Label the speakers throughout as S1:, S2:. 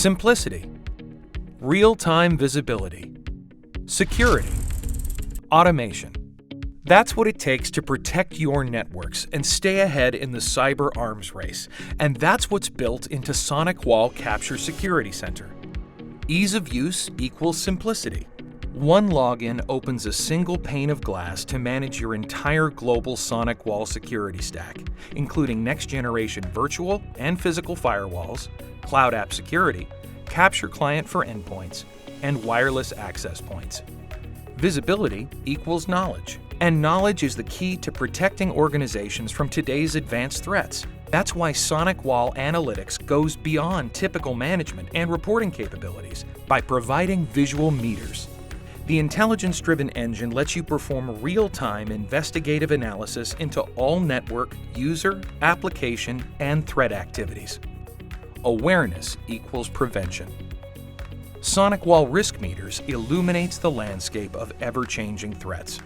S1: Simplicity, real-time visibility, security, automation. That's what it takes to protect your networks and stay ahead in the cyber arms race. And that's what's built into SonicWall Capture Security Center. Ease of use equals simplicity. One login opens a single pane of glass to manage your entire global SonicWall security stack, including next-generation virtual and physical firewalls, cloud app security, capture client for endpoints, and wireless access points. Visibility equals knowledge, and knowledge is the key to protecting organizations from today's advanced threats. That's why SonicWall Analytics goes beyond typical management and reporting capabilities by providing visual meters. The intelligence-driven engine lets you perform real-time investigative analysis into all network, user, application, and threat activities. Awareness equals prevention. SonicWall Risk Meters illuminates the landscape of ever-changing threats.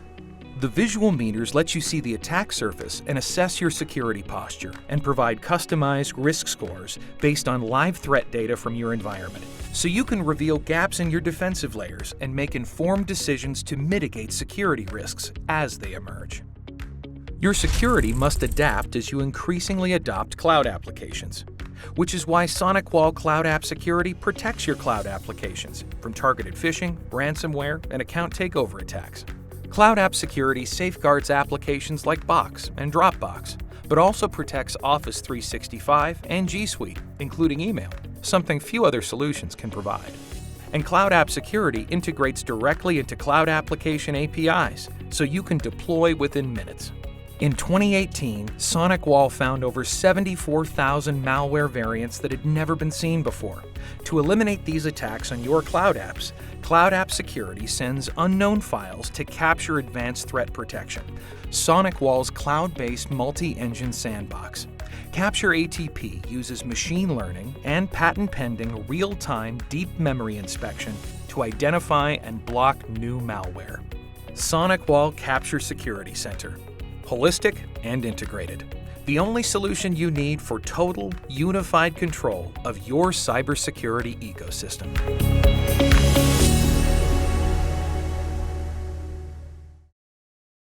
S1: The visual meters let you see the attack surface and assess your security posture and provide customized risk scores based on live threat data from your environment, so you can reveal gaps in your defensive layers and make informed decisions to mitigate security risks as they emerge. Your security must adapt as you increasingly adopt cloud applications, which is why SonicWall Cloud App Security protects your cloud applications from targeted phishing, ransomware, and account takeover attacks. Cloud App Security safeguards applications like Box and Dropbox, but also protects Office 365 and G Suite, including email, something few other solutions can provide. And Cloud App Security integrates directly into cloud application APIs, so you can deploy within minutes. In 2018, SonicWall found over 74,000 malware variants that had never been seen before. To eliminate these attacks on your cloud apps, Cloud App Security sends unknown files to capture advanced threat protection. SonicWall's cloud-based multi-engine sandbox. Capture ATP uses machine learning and patent-pending real-time deep memory inspection to identify and block new malware. SonicWall Capture Security Center. Holistic and integrated. The only solution you need for total, unified control of your cybersecurity ecosystem.